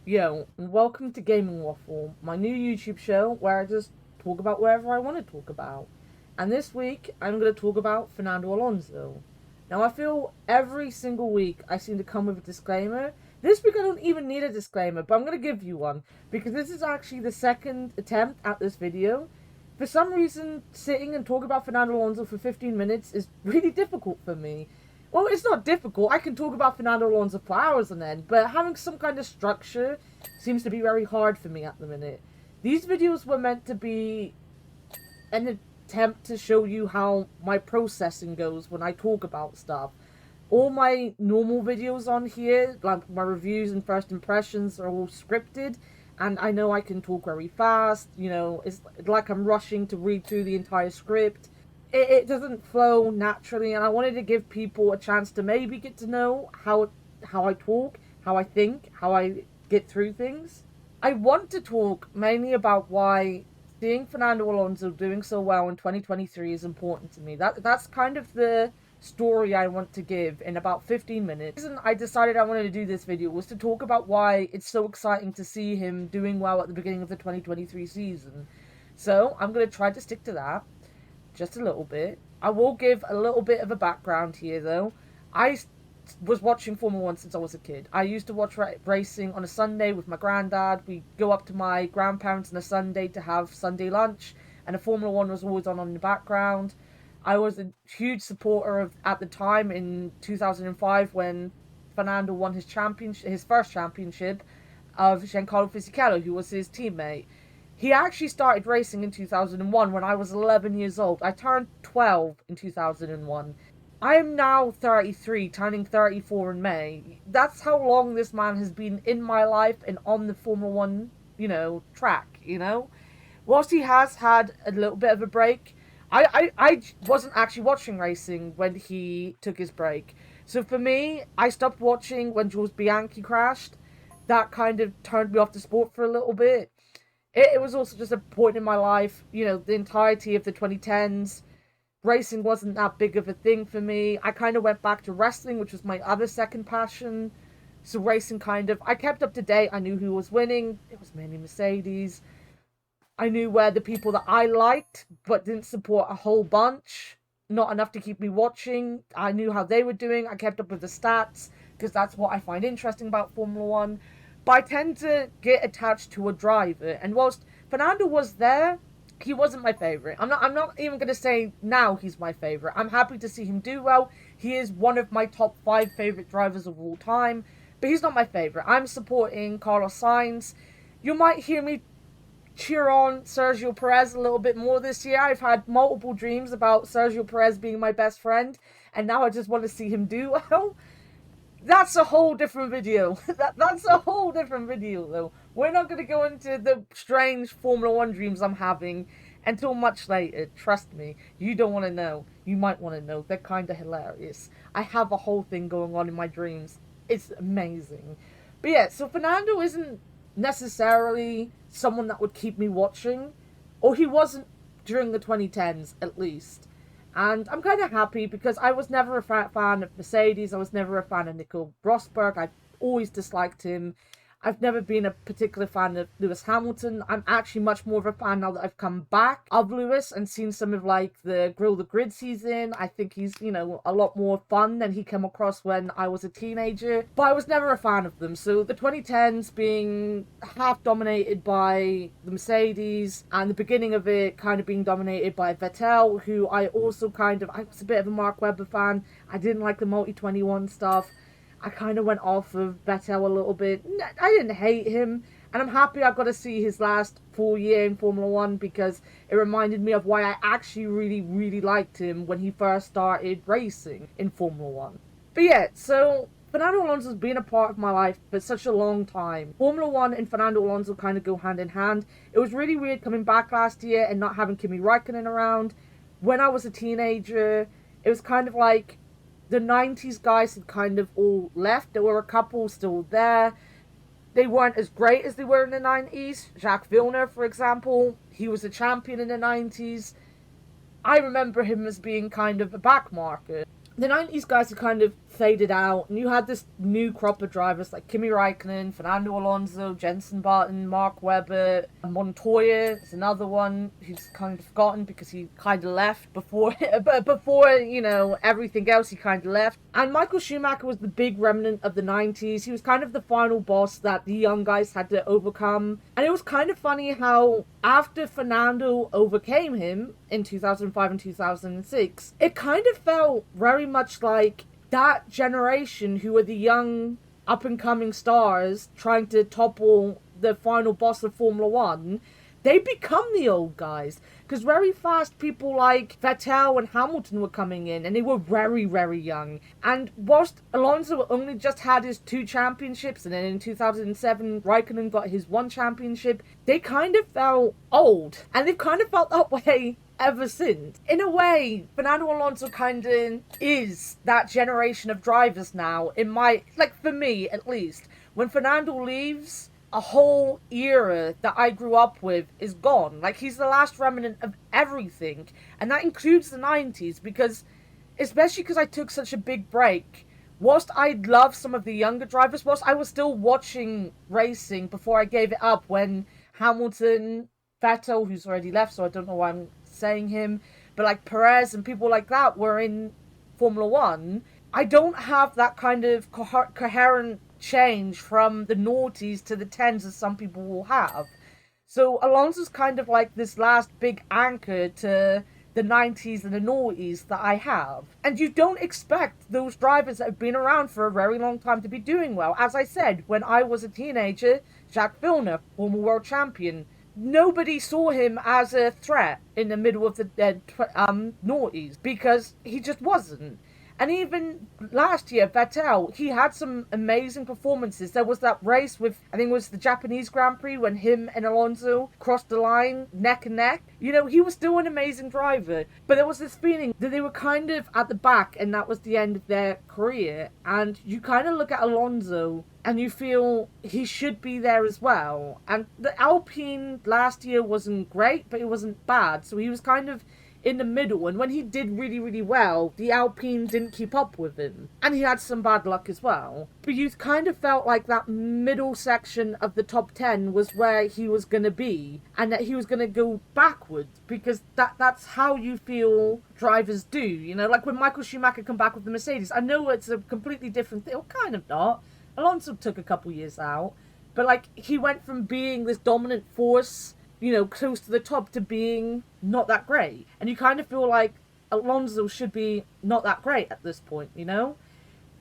Yo, and welcome to Gaming Waffle, my new YouTube show where I just talk about whatever I want to talk about. And this week, I'm going to talk about Fernando Alonso. Now, I feel every single week I seem to come with a disclaimer. This week, I don't even need a disclaimer, but I'm going to give you one because this is actually the second attempt at this video. For some reason, sitting and talking about Fernando Alonso for 15 minutes is really difficult for me. Well, it's not difficult. I can talk about Fernando Alonso for hours on end, but having some kind of structure seems to be very hard for me at the minute. These videos were meant to be an attempt to show you how my processing goes when I talk about stuff. All my normal videos on here, like my reviews and first impressions, are all scripted, and I know I can talk very fast. It's like I'm rushing to read through the entire script. It doesn't flow naturally, and I wanted to give people a chance to maybe get to know how I talk, how I think, how I get through things. I want to talk mainly about why seeing Fernando Alonso doing so well in 2023 is important to me. That's kind of the story I want to give in about 15 minutes. The reason I decided I wanted to do this video was to talk about why it's so exciting to see him doing well at the beginning of the 2023 season. So I'm going to try to stick to that. Just a little bit. I will give a little bit of a background here, though. I was watching Formula 1 since I was a kid. I used to watch racing on a Sunday with my granddad. We'd go up to my grandparents on a Sunday to have Sunday lunch, and the Formula 1 was always on in the background. I was a huge supporter of, at the time, in 2005, when Fernando won his first championship of Giancarlo Fisichella, who was his teammate. He actually started racing in 2001 when I was 11 years old. I turned 12 in 2001. I am now 33, turning 34 in May. That's how long this man has been in my life and on the Formula 1, track, Whilst he has had a little bit of a break, I wasn't actually watching racing when he took his break. So for me, I stopped watching when Jules Bianchi crashed. That kind of turned me off the sport for a little bit. It was also just a point in my life, the entirety of the 2010s. Racing wasn't that big of a thing for me. I kind of went back to wrestling, which was my other second passion. So racing I kept up to date. I knew who was winning. It was mainly Mercedes. I knew where the people that I liked, but didn't support a whole bunch. Not enough to keep me watching. I knew how they were doing. I kept up with the stats, because that's what I find interesting about Formula 1. But I tend to get attached to a driver. And whilst Fernando was there, he wasn't my favourite. I'm not even going to say now he's my favourite. I'm happy to see him do well. He is one of my top 5 favourite drivers of all time. But he's not my favourite. I'm supporting Carlos Sainz. You might hear me cheer on Sergio Perez a little bit more this year. I've had multiple dreams about Sergio Perez being my best friend. And now I just want to see him do well. That's a whole different video. That's a whole different video, though. We're not going to go into the strange Formula 1 dreams I'm having until much later. Trust me, you don't want to know. You might want to know. They're kind of hilarious. I have a whole thing going on in my dreams. It's amazing. But yeah, so Fernando isn't necessarily someone that would keep me watching. Or he wasn't during the 2010s, at least. And I'm kind of happy because I was never a fan of Mercedes. I was never a fan of Nico Rosberg. I always disliked him. I've never been a particular fan of Lewis Hamilton. I'm actually much more of a fan now that I've come back of Lewis and seen some of the Grill the Grid season. I think he's, a lot more fun than he came across when I was a teenager. But I was never a fan of them. So the 2010s being half dominated by the Mercedes and the beginning of it kind of being dominated by Vettel, who I was a bit of a Mark Webber fan. I didn't like the Multi-21 stuff. I kind of went off of Vettel a little bit. I didn't hate him. And I'm happy I got to see his last full year in Formula 1 because it reminded me of why I actually really, really liked him when he first started racing in Formula 1. But yeah, so Fernando Alonso's been a part of my life for such a long time. Formula 1 and Fernando Alonso kind of go hand in hand. It was really weird coming back last year and not having Kimi Räikkönen around. When I was a teenager, it was kind of like the 90s guys had kind of all left. There were a couple still there. They weren't as great as they were in the 90s. Jacques Villeneuve, for example, he was a champion in the 90s. I remember him as being kind of a backmarker. The 90s guys had kind of faded out, and you had this new crop of drivers like Kimi Raikkonen, Fernando Alonso, Jenson Button, Mark Webber, Montoya is another one who's kind of forgotten because he kind of left before, you know, everything else he kind of left. And Michael Schumacher was the big remnant of the 90s. He was kind of the final boss that the young guys had to overcome. And it was kind of funny how after Fernando overcame him in 2005 and 2006, it kind of felt very much like that generation who were the young up-and-coming stars trying to topple the final boss of Formula One, they become the old guys. Because very fast people like Vettel and Hamilton were coming in, and they were very, very young. And whilst Alonso only just had his 2 championships, and then in 2007 Raikkonen got his 1 championship, they kind of felt old. And they've kind of felt that way ever since. In a way, Fernando Alonso kind of is that generation of drivers now, for me at least. When Fernando leaves, a whole era that I grew up with is gone. Like, he's the last remnant of everything, and that includes the 90s, because, especially because I took such a big break, whilst I love some of the younger drivers, whilst I was still watching racing before I gave it up when Hamilton, Vettel, who's already left, so I don't know why I'm saying him, but like Perez and people like that were in Formula One, I don't have that kind of coherent change from the noughties to the 10s as some people will have. So Alonso's kind of like this last big anchor to the 90s and the noughties that I have. And you don't expect those drivers that have been around for a very long time to be doing well. As I said, when I was a teenager, Jacques Villeneuve, former world champion, nobody saw him as a threat in the middle of the noughties because he just wasn't. And even last year, Vettel, he had some amazing performances. There was that race with, I think it was the Japanese Grand Prix, when him and Alonso crossed the line neck and neck. You know, he was still an amazing driver. But there was this feeling that they were kind of at the back, and that was the end of their career. And you kind of look at Alonso, and you feel he should be there as well. And the Alpine last year wasn't great, but it wasn't bad. So he was kind of in the middle, and when he did really, really well, the Alpine didn't keep up with him. And he had some bad luck as well. But you kind of felt like that middle section of the top 10 was where he was going to be, and that he was going to go backwards, because that's how you feel drivers do, you know? Like when Michael Schumacher come back with the Mercedes, I know it's a completely different thing, or kind of not. Alonso took a couple years out, but like he went from being this dominant force, you know, close to the top, to being not that great. And you kind of feel like Alonso should be not that great at this point, you know?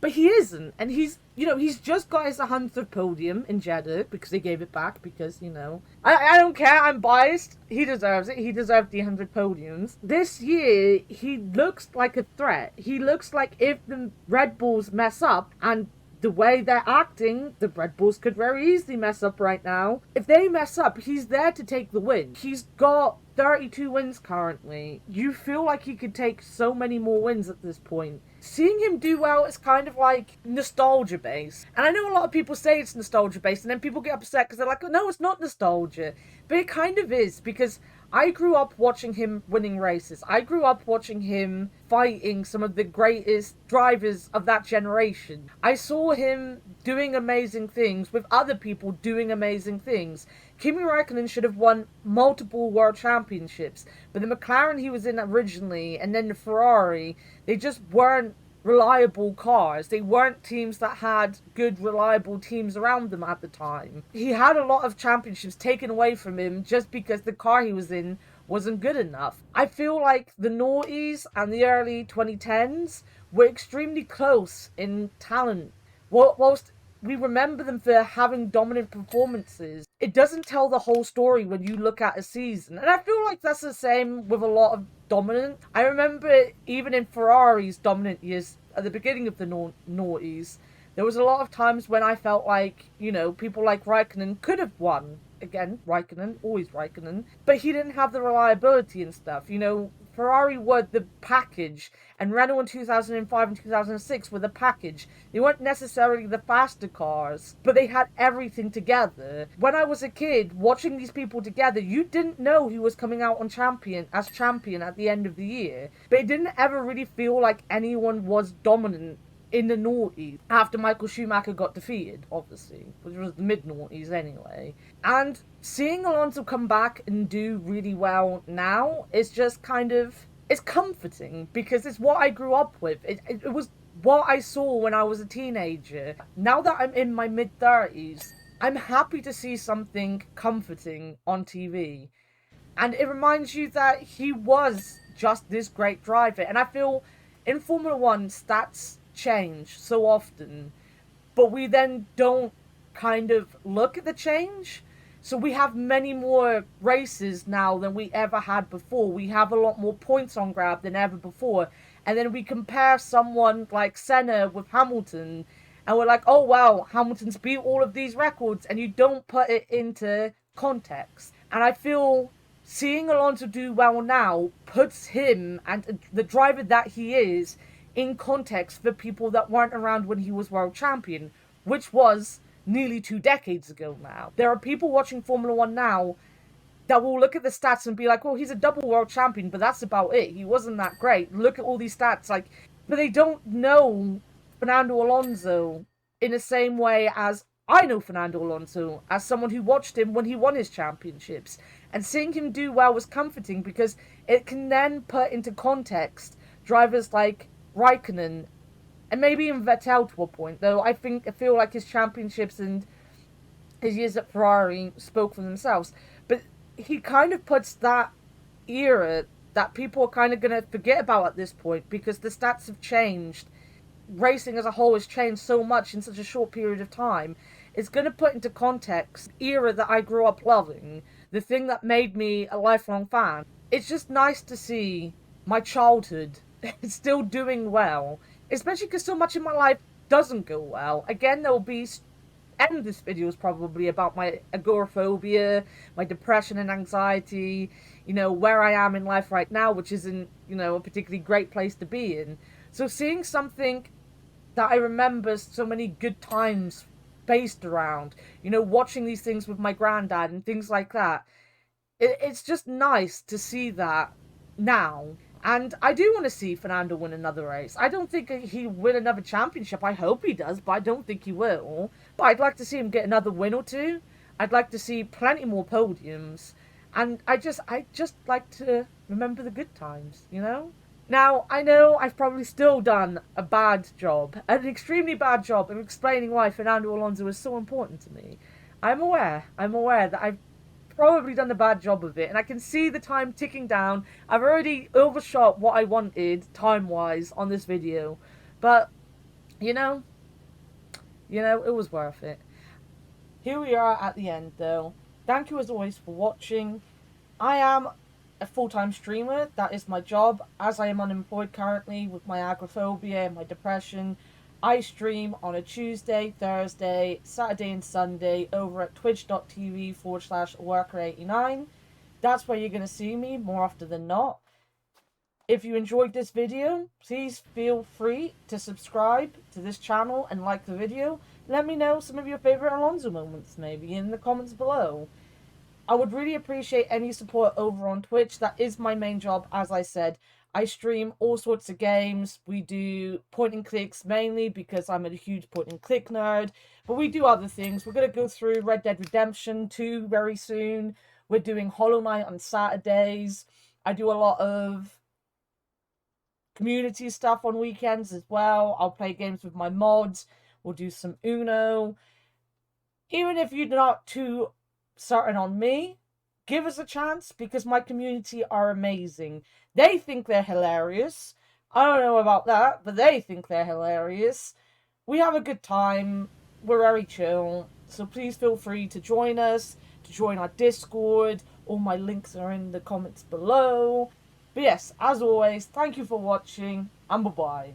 But he isn't. And he's, you know, he's just got his 100th podium in Jeddah because they gave it back because, you know, I don't care, I'm biased. He deserves it. He deserved the 100 podiums. This year, he looks like a threat. He looks like if the Red Bulls mess up, and the way they're acting, the Red Bulls could very easily mess up right now. If they mess up, he's there to take the win. He's got 32 wins currently. You feel like he could take so many more wins at this point. Seeing him do well is kind of like nostalgia based. And I know a lot of people say it's nostalgia based, and then people get upset because they're like, oh, no, it's not nostalgia. But it kind of is, because I grew up watching him winning races. I grew up watching him fighting some of the greatest drivers of that generation. I saw him doing amazing things with other people doing amazing things. Kimi Raikkonen should have won multiple world championships, but the McLaren he was in originally, and then the Ferrari, they just weren't reliable cars. They weren't teams that had good, reliable teams around them at the time. He had a lot of championships taken away from him just because the car he was in wasn't good enough. I feel like the noughties and the early 2010s were extremely close in talent. Whilst we remember them for having dominant performances, it doesn't tell the whole story when you look at a season. And I feel like that's the same with a lot of dominant. I remember even in Ferrari's dominant years at the beginning of the noughties, there was a lot of times when I felt like, you know, people like Raikkonen could have won. Again, Raikkonen, always Raikkonen. But he didn't have the reliability and stuff, you know. Ferrari were the package, and Renault in 2005 and 2006 were the package. They weren't necessarily the faster cars, but they had everything together. When I was a kid, watching these people together, you didn't know who was coming out on champion at the end of the year. But it didn't ever really feel like anyone was dominant in the noughties after Michael Schumacher got defeated, obviously, which was the mid-noughties anyway. And seeing Alonso come back and do really well now is just kind of, it's comforting because it's what I grew up with. It was what I saw when I was a teenager. Now that I'm in my mid-30s, I'm happy to see something comforting on TV. And it reminds you that he was just this great driver. And I feel in Formula One, stats change so often, but we then don't kind of look at the change. So we have many more races now than we ever had before. We have a lot more points on grab than ever before. And then we compare someone like Senna with Hamilton, and we're like, oh wow, Hamilton's beat all of these records, and you don't put it into context. And I feel seeing Alonso do well now puts him and the driver that he is in context for people that weren't around when he was world champion, which was nearly 2 decades ago now. There are people watching Formula One now that will look at the stats and be like, well, he's a double world champion, but that's about it. He wasn't that great. Look at all these stats. Like, but they don't know Fernando Alonso in the same way as I know Fernando Alonso, as someone who watched him when he won his championships. And seeing him do well was comforting because it can then put into context drivers like Raikkonen and maybe even Vettel to a point, though I feel like his championships and his years at Ferrari spoke for themselves. But he kind of puts that era that people are kind of going to forget about at this point because the stats have changed. Racing as a whole has changed so much in such a short period of time. It's going to put into context the era that I grew up loving, the thing that made me a lifelong fan. It's just nice to see my childhood still doing well, especially because so much in my life doesn't go well. Again, there will be end this video is probably about my agoraphobia, my depression and anxiety, where I am in life right now, which isn't, a particularly great place to be in. So seeing something that I remember so many good times based around, watching these things with my granddad and things like that, it's just nice to see that now. And I do want to see Fernando win another race. I don't think he'll win another championship. I hope he does, but I don't think he will. But I'd like to see him get another win or two. I'd like to see plenty more podiums. And I just like to remember the good times, Now, I know I've probably still done a bad job, an extremely bad job of explaining why Fernando Alonso is so important to me. I'm aware that I've probably done a bad job of it, and I can see the time ticking down. I've already overshot what I wanted time-wise on this video, but it was worth it. Here we are at the end, though. Thank you as always for watching. I am a full-time streamer. That is my job. As I am unemployed currently with my agoraphobia and my depression, I stream on a Tuesday, Thursday, Saturday and Sunday over at twitch.tv/worker89. That's where you're going to see me more often than not. If you enjoyed this video, please feel free to subscribe to this channel and like the video. Let me know some of your favorite Alonso moments maybe in the comments below. I would really appreciate any support over on Twitch. That is my main job, as I said. I stream all sorts of games. We do point and clicks mainly because I'm a huge point and click nerd. But we do other things. We're going to go through Red Dead Redemption 2 very soon. We're doing Hollow Knight on Saturdays. I do a lot of community stuff on weekends as well. I'll play games with my mods. We'll do some Uno. Even if you're not too certain on me, give us a chance because my community are amazing. They think they're hilarious. I don't know about that, but they think they're hilarious. We have a good time. We're very chill. So please feel free to join us, to join our Discord. All my links are in the comments below. But yes, as always, thank you for watching, and bye-bye.